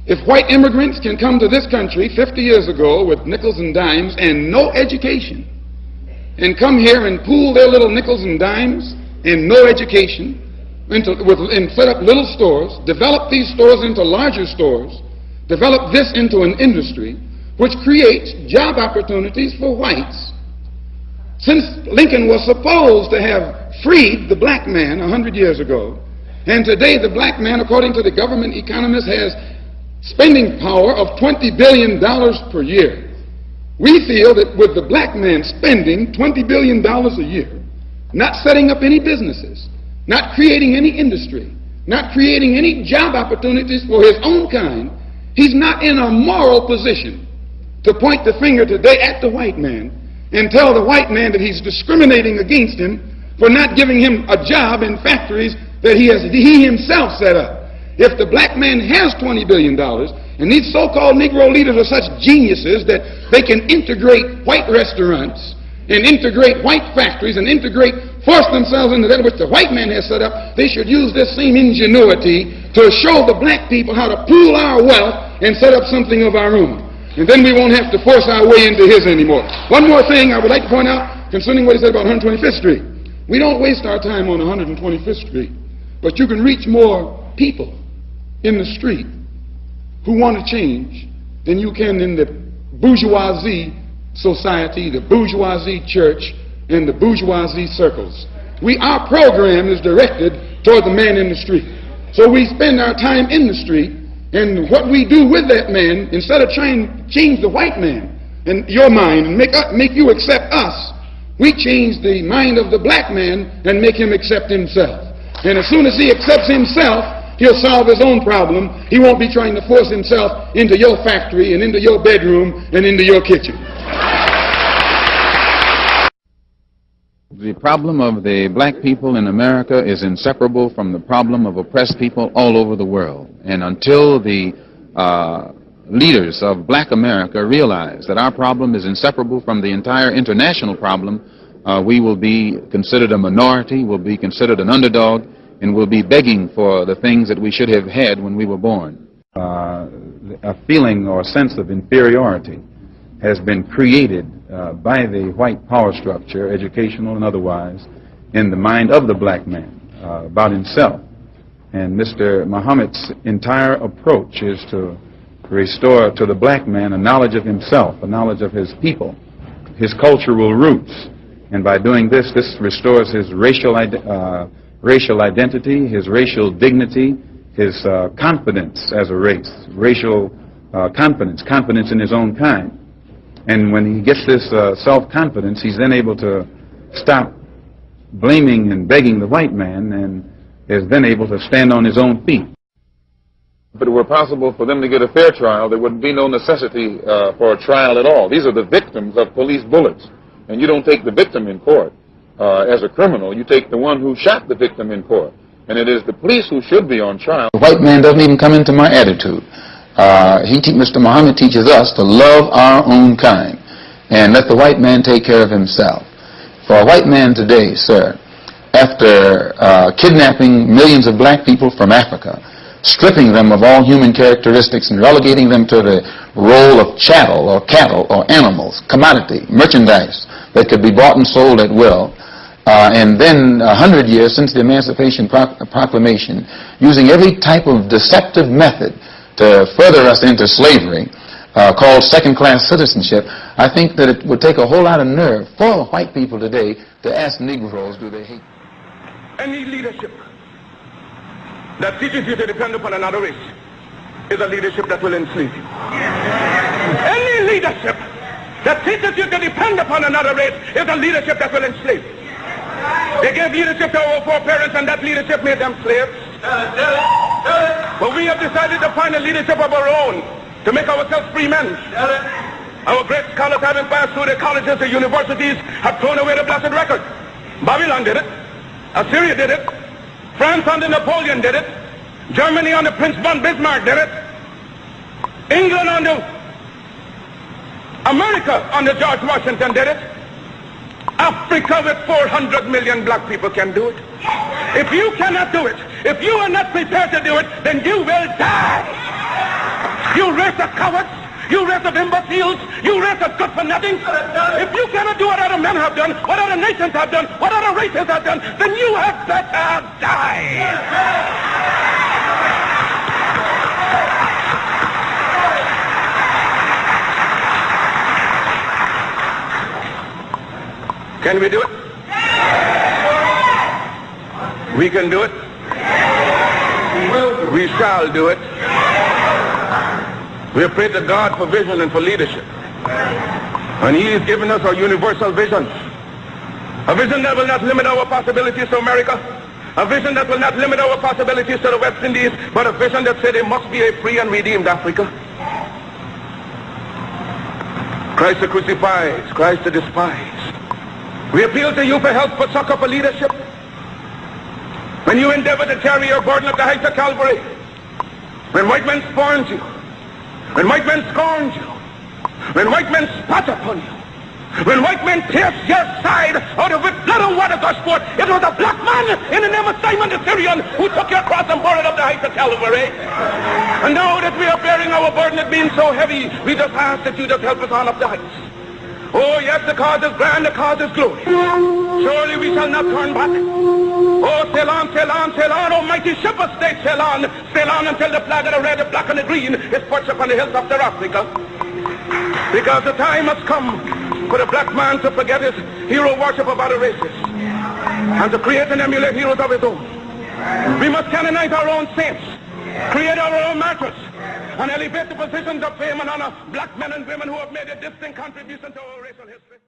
If white immigrants can come to this country 50 years ago with nickels and dimes and no education, and come here and pool their little nickels and dimes and no education, and set up little stores, develop these stores into larger stores, develop this into an industry which creates job opportunities for whites. Since Lincoln was supposed to have freed the black man 100 years ago, and today the black man, according to the government economist, has spending power of $20 billion per year. We feel that with the black man spending $20 billion a year, not setting up any businesses, not creating any industry, not creating any job opportunities for his own kind, he's not in a moral position to point the finger today at the white man and tell the white man that he's discriminating against him for not giving him a job in factories that he himself set up. If the black man has $20 billion, and these so-called Negro leaders are such geniuses that they can integrate white restaurants and integrate white factories and force themselves into that which the white man has set up, they should use this same ingenuity to show the black people how to pool our wealth and set up something of our own. And then we won't have to force our way into his anymore. One more thing I would like to point out concerning what he said about 125th Street. We don't waste our time on 125th Street, but you can reach more people in the street who want to change than you can in the bourgeoisie society, the bourgeoisie church, and the bourgeoisie circles. Our program is directed toward the man in the street. So we spend our time in the street, and what we do with that man, instead of trying to change the white man and your mind and make you accept us, we change the mind of the black man and make him accept himself. And as soon as he accepts himself, he'll solve his own problem. He won't be trying to force himself into your factory and into your bedroom and into your kitchen. The problem of the black people in America is inseparable from the problem of oppressed people all over the world. And until the leaders of black America realize that our problem is inseparable from the entire international problem, we will be considered a minority, will be considered an underdog, and will be begging for the things that we should have had when we were born. A feeling or sense of inferiority has been created by the white power structure, educational and otherwise, in the mind of the black man about himself. And Mr. Muhammad's entire approach is to restore to the black man a knowledge of himself, a knowledge of his people, his cultural roots. And by doing this, this restores his racial identity, his racial dignity, his confidence as a race, racial confidence in his own kind. And when he gets this self-confidence, he's then able to stop blaming and begging the white man and is then able to stand on his own feet. If it were possible for them to get a fair trial, there would be no necessity for a trial at all. These are the victims of police bullets. And you don't take the victim in court as a criminal. You take the one who shot the victim in court. And it is the police who should be on trial. The white man doesn't even come into my attitude. Mr. Muhammad teaches us to love our own kind and let the white man take care of himself. For a white man today, sir, after kidnapping millions of black people from Africa, stripping them of all human characteristics and relegating them to the role of chattel or cattle or animals, commodity, merchandise that could be bought and sold at will, and then 100 years since the Emancipation Proclamation, using every type of deceptive method to further us into slavery, called second-class citizenship, I think that it would take a whole lot of nerve for white people today to ask Negroes, do they hate? Any leadership that teaches you to depend upon another race is a leadership that will enslave you. Any leadership that teaches you to depend upon another race is a leadership that will enslave you. They gave leadership to our foreparents, and that leadership made them slaves. But we have decided to find a leadership of our own to make ourselves free men. Our great scholars, having passed through the colleges, the universities, have thrown away the blessed record. Babylon did it. Assyria did it. France under Napoleon did it. Germany under Prince von Bismarck did it. England under America under George Washington did it. Africa with 400 million black people can do it. If you cannot do it, if you are not prepared to do it, then you will die. race of cowards, you race of imbeciles, you race of good for nothing. If you cannot do what other men have done, what other nations have done, what other races have done, then you had better die. Can we do it? We can do it. We shall do it. We have prayed to God for vision and for leadership. And He has given us a universal vision. A vision that will not limit our possibilities to America. A vision that will not limit our possibilities to the West Indies, but a vision that said there must be a free and redeemed Africa. Christ the crucified, Christ the despised. We appeal to you for help, for succor, for leadership. When you endeavor to carry your burden up the heights of Calvary, when white men scorned you, when white men scorned you, when white men spat upon you, when white men pierced your side out of which blood and water gushed forth, it was a black man in the name of Simon the Syrian who took your cross and bore it up the heights of Calvary. And now that we are bearing our burden, it being so heavy, we just ask that you just help us on up the heights. Oh yes, the cause is grand, the cause is glory. Surely we shall not turn back. Oh, sail on, sail on, sail on, oh mighty ship of state, sail on until the flag of the red, the black, and the green is perched upon the hills of Africa. Because the time has come for the black man to forget his hero worship of other races and to create and emulate heroes of his own. We must canonize our own saints, create our own martyrs, and elevate the positions of fame and honor black men and women who have made a distinct contribution to our racial history.